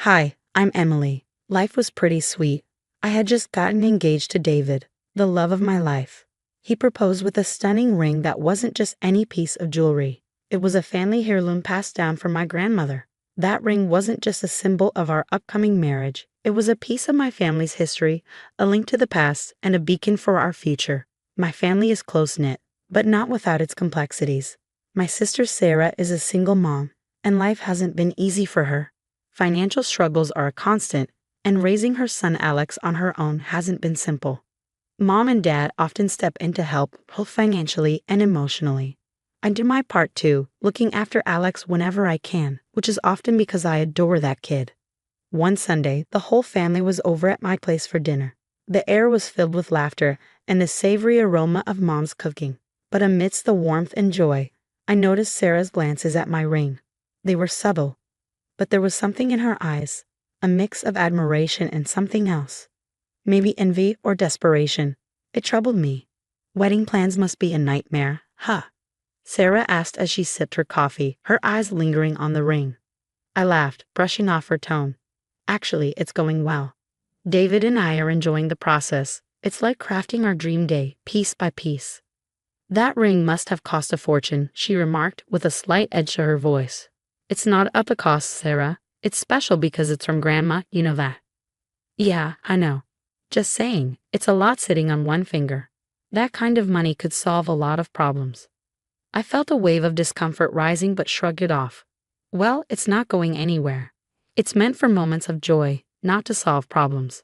Hi, I'm Emily. Life was pretty sweet. I had just gotten engaged to David, the love of my life. He proposed with a stunning ring that wasn't just any piece of jewelry. It was a family heirloom passed down from my grandmother. That ring wasn't just a symbol of our upcoming marriage. It was a piece of my family's history, a link to the past, and a beacon for our future. My family is close-knit, but not without its complexities. My sister Sarah is a single mom, and life hasn't been easy for her. Financial struggles are a constant, and raising her son Alex on her own hasn't been simple. Mom and Dad often step in to help, both financially and emotionally. I do my part too, looking after Alex whenever I can, which is often because I adore that kid. One Sunday, the whole family was over at my place for dinner. The air was filled with laughter and the savory aroma of Mom's cooking. But amidst the warmth and joy, I noticed Sarah's glances at my ring. They were subtle, but there was something in her eyes, a mix of admiration and something else. Maybe envy or desperation. It troubled me. Wedding plans must be a nightmare, huh? Sarah asked as she sipped her coffee, her eyes lingering on the ring. I laughed, brushing off her tone. Actually, it's going well. David and I are enjoying the process. It's like crafting our dream day, piece by piece. That ring must have cost a fortune, she remarked with a slight edge to her voice. It's not up a cost, Sarah. It's special because it's from Grandma, you know that. Yeah, I know. Just saying, it's a lot sitting on one finger. That kind of money could solve a lot of problems. I felt a wave of discomfort rising but shrugged it off. Well, it's not going anywhere. It's meant for moments of joy, not to solve problems.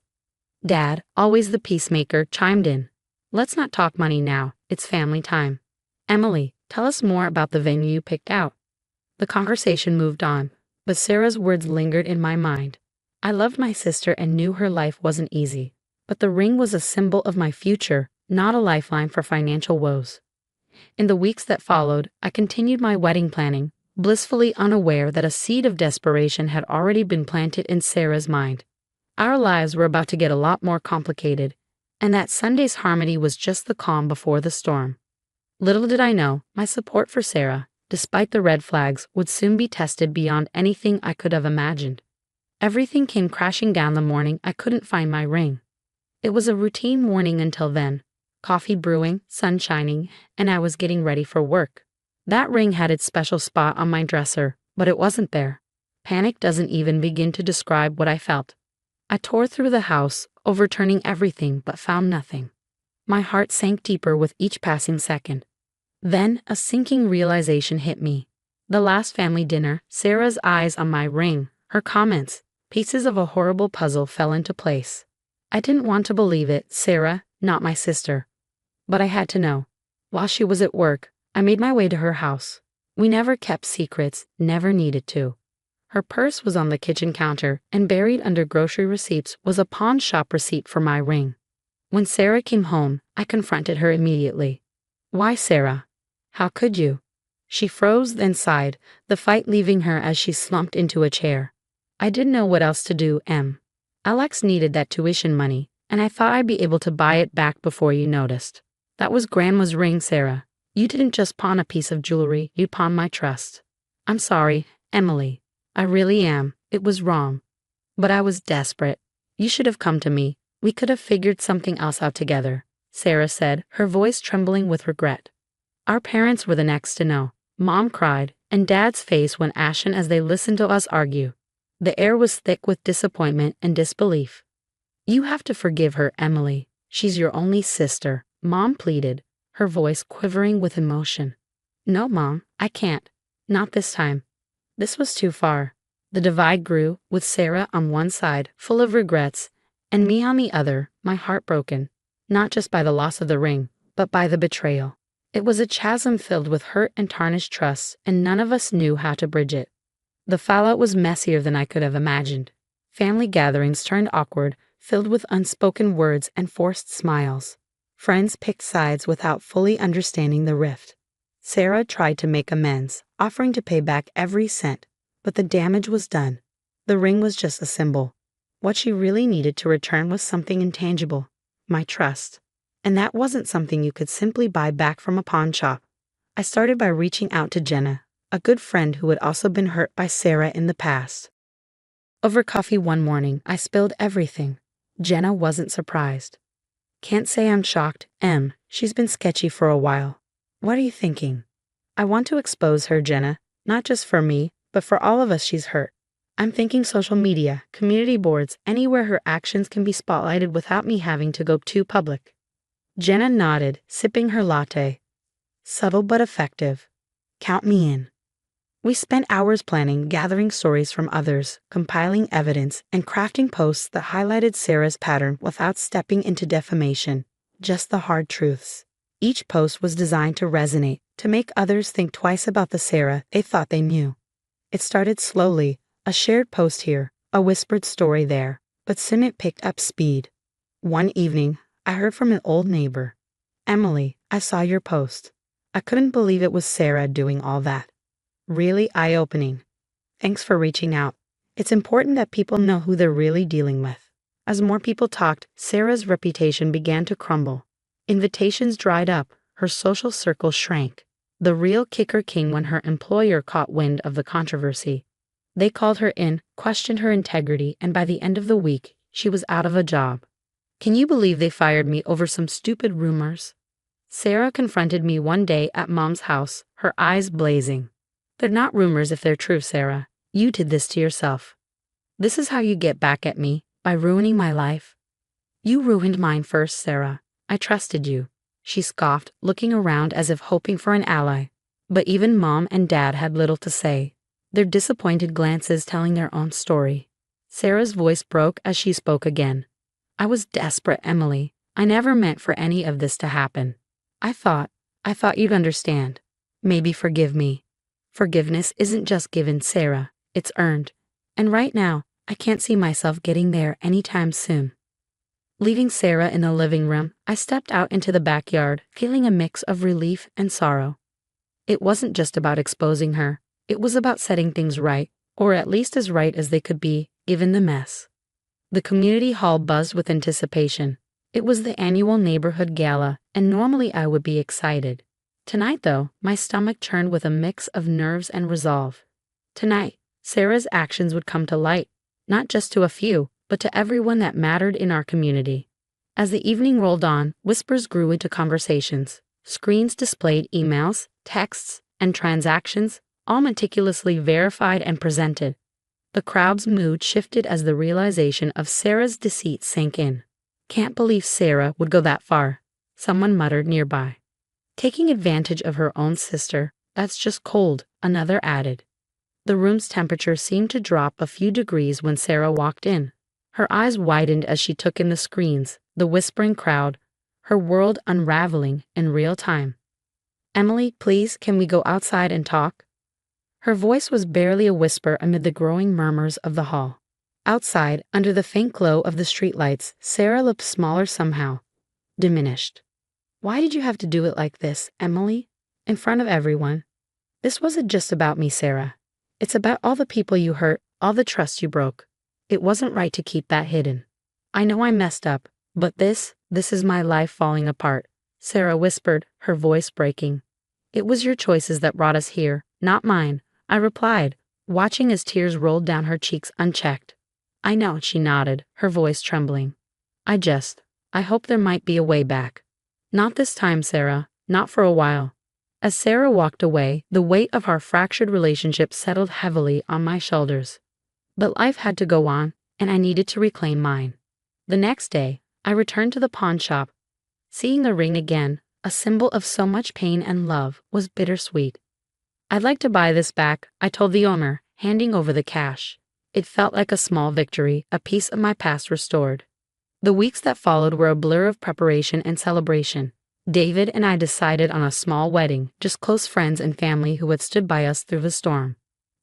Dad, always the peacemaker, chimed in. Let's not talk money now, it's family time. Emily, tell us more about the venue you picked out. The conversation moved on, but Sarah's words lingered in my mind. I loved my sister and knew her life wasn't easy, but the ring was a symbol of my future, not a lifeline for financial woes. In the weeks that followed, I continued my wedding planning, blissfully unaware that a seed of desperation had already been planted in Sarah's mind. Our lives were about to get a lot more complicated, and that Sunday's harmony was just the calm before the storm. Little did I know, my support for Sarah, despite the red flags, would soon be tested beyond anything I could have imagined. Everything came crashing down the morning I couldn't find my ring. It was a routine morning until then. Coffee brewing, sun shining, and I was getting ready for work. That ring had its special spot on my dresser, but it wasn't there. Panic doesn't even begin to describe what I felt. I tore through the house, overturning everything but found nothing. My heart sank deeper with each passing second. Then a sinking realization hit me. The last family dinner, Sarah's eyes on my ring, her comments, pieces of a horrible puzzle fell into place. I didn't want to believe it, Sarah, not my sister. But I had to know. While she was at work, I made my way to her house. We never kept secrets, never needed to. Her purse was on the kitchen counter, and buried under grocery receipts was a pawn shop receipt for my ring. When Sarah came home, I confronted her immediately. Why, Sarah? How could you? She froze, then sighed, the fight leaving her as she slumped into a chair. I didn't know what else to do, Em. Alex needed that tuition money, and I thought I'd be able to buy it back before you noticed. That was Grandma's ring, Sarah. You didn't just pawn a piece of jewelry, you pawned my trust. I'm sorry, Emily. I really am. It was wrong. But I was desperate. You should have come to me. We could have figured something else out together, Sarah said, her voice trembling with regret. Our parents were the next to know. Mom cried, and Dad's face went ashen as they listened to us argue. The air was thick with disappointment and disbelief. You have to forgive her, Emily. She's your only sister, Mom pleaded, her voice quivering with emotion. No, Mom, I can't. Not this time. This was too far. The divide grew, with Sarah on one side, full of regrets, and me on the other, my heart broken, not just by the loss of the ring, but by the betrayal. It was a chasm filled with hurt and tarnished trust, and none of us knew how to bridge it. The fallout was messier than I could have imagined. Family gatherings turned awkward, filled with unspoken words and forced smiles. Friends picked sides without fully understanding the rift. Sarah tried to make amends, offering to pay back every cent, but the damage was done. The ring was just a symbol. What she really needed to return was something intangible, my trust. And that wasn't something you could simply buy back from a pawn shop. I started by reaching out to Jenna, a good friend who had also been hurt by Sarah in the past. Over coffee one morning, I spilled everything. Jenna wasn't surprised. Can't say I'm shocked, She's been sketchy for a while. What are you thinking? I want to expose her, Jenna, not just for me, but for all of us she's hurt. I'm thinking social media, community boards, anywhere her actions can be spotlighted without me having to go too public. Jenna nodded, sipping her latte. Subtle but effective. Count me in. We spent hours planning, gathering stories from others, compiling evidence, and crafting posts that highlighted Sarah's pattern without stepping into defamation, just the hard truths. Each post was designed to resonate, to make others think twice about the Sarah they thought they knew. It started slowly, a shared post here, a whispered story there, but soon it picked up speed. One evening, I heard from an old neighbor. Emily, I saw your post. I couldn't believe it was Sarah doing all that. Really eye-opening. Thanks for reaching out. It's important that people know who they're really dealing with. As more people talked, Sarah's reputation began to crumble. Invitations dried up, her social circle shrank. The real kicker came when her employer caught wind of the controversy. They called her in, questioned her integrity, and by the end of the week, she was out of a job. Can you believe they fired me over some stupid rumors? Sarah confronted me one day at Mom's house, her eyes blazing. They're not rumors if they're true, Sarah. You did this to yourself. This is how you get back at me, by ruining my life. You ruined mine first, Sarah. I trusted you. She scoffed, looking around as if hoping for an ally. But even Mom and Dad had little to say, their disappointed glances telling their own story. Sarah's voice broke as she spoke again. I was desperate, Emily. I never meant for any of this to happen. I thought you'd understand. Maybe forgive me. Forgiveness isn't just given, Sarah. It's earned. And right now, I can't see myself getting there anytime soon. Leaving Sarah in the living room, I stepped out into the backyard, feeling a mix of relief and sorrow. It wasn't just about exposing her. It was about setting things right, or at least as right as they could be, given the mess. The community hall buzzed with anticipation. It was the annual neighborhood gala, and normally I would be excited. Tonight, though, my stomach churned with a mix of nerves and resolve. Tonight, Sarah's actions would come to light, not just to a few, but to everyone that mattered in our community. As the evening rolled on, whispers grew into conversations. Screens displayed emails, texts, and transactions, all meticulously verified and presented. The crowd's mood shifted as the realization of Sarah's deceit sank in. Can't believe Sarah would go that far, someone muttered nearby. Taking advantage of her own sister, that's just cold, another added. The room's temperature seemed to drop a few degrees when Sarah walked in. Her eyes widened as she took in the screens, the whispering crowd, her world unraveling in real time. Emily, please, can we go outside and talk? Her voice was barely a whisper amid the growing murmurs of the hall. Outside, under the faint glow of the streetlights, Sarah looked smaller somehow, diminished. Why did you have to do it like this, Emily? In front of everyone? This wasn't just about me, Sarah. It's about all the people you hurt, all the trust you broke. It wasn't right to keep that hidden. I know I messed up, but this is my life falling apart, Sarah whispered, her voice breaking. It was your choices that brought us here, not mine, I replied, watching as tears rolled down her cheeks unchecked. I know, she nodded, her voice trembling. I hope there might be a way back. Not this time, Sarah, not for a while. As Sarah walked away, the weight of our fractured relationship settled heavily on my shoulders. But life had to go on, and I needed to reclaim mine. The next day, I returned to the pawn shop. Seeing the ring again, a symbol of so much pain and love, was bittersweet. I'd like to buy this back, I told the owner, handing over the cash. It felt like a small victory, a piece of my past restored. The weeks that followed were a blur of preparation and celebration. David and I decided on a small wedding, just close friends and family who had stood by us through the storm.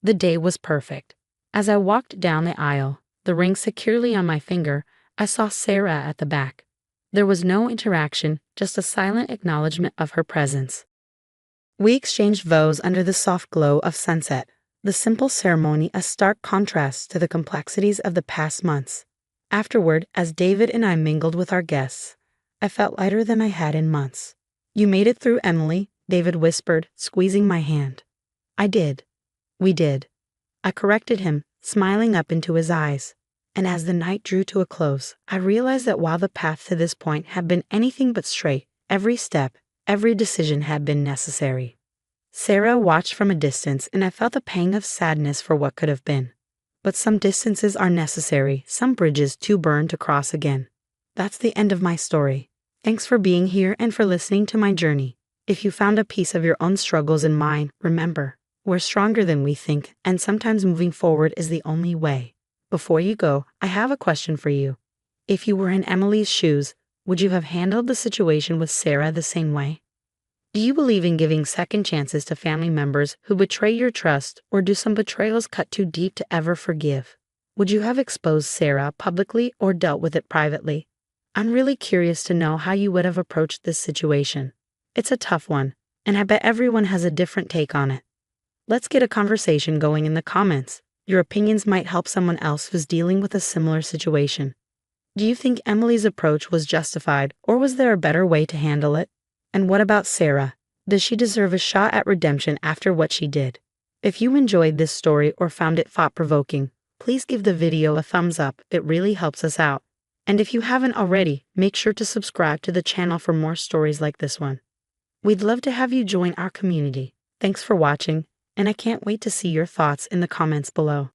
The day was perfect. As I walked down the aisle, the ring securely on my finger, I saw Sarah at the back. There was no interaction, just a silent acknowledgement of her presence. We exchanged vows under the soft glow of sunset, the simple ceremony a stark contrast to the complexities of the past months. Afterward, as David and I mingled with our guests, I felt lighter than I had in months. You made it through, Emily, David whispered, squeezing my hand. I did. We did. I corrected him, smiling up into his eyes. And as the night drew to a close, I realized that while the path to this point had been anything but straight, every step, every decision had been necessary. Sarah watched from a distance, and I felt a pang of sadness for what could have been. But some distances are necessary, some bridges too burn to cross again. That's the end of my story. Thanks for being here and for listening to my journey. If you found a piece of your own struggles in mine, remember, we're stronger than we think, and sometimes moving forward is the only way. Before you go, I have a question for you. If you were in Emily's shoes, would you have handled the situation with Sarah the same way? Do you believe in giving second chances to family members who betray your trust, or do some betrayals cut too deep to ever forgive? Would you have exposed Sarah publicly or dealt with it privately? I'm really curious to know how you would have approached this situation. It's a tough one, and I bet everyone has a different take on it. Let's get a conversation going in the comments. Your opinions might help someone else who's dealing with a similar situation. Do you think Emily's approach was justified, or was there a better way to handle it? And what about Sarah? Does she deserve a shot at redemption after what she did? If you enjoyed this story or found it thought-provoking, please give the video a thumbs up. It really helps us out. And if you haven't already, make sure to subscribe to the channel for more stories like this one. We'd love to have you join our community. Thanks for watching, and I can't wait to see your thoughts in the comments below.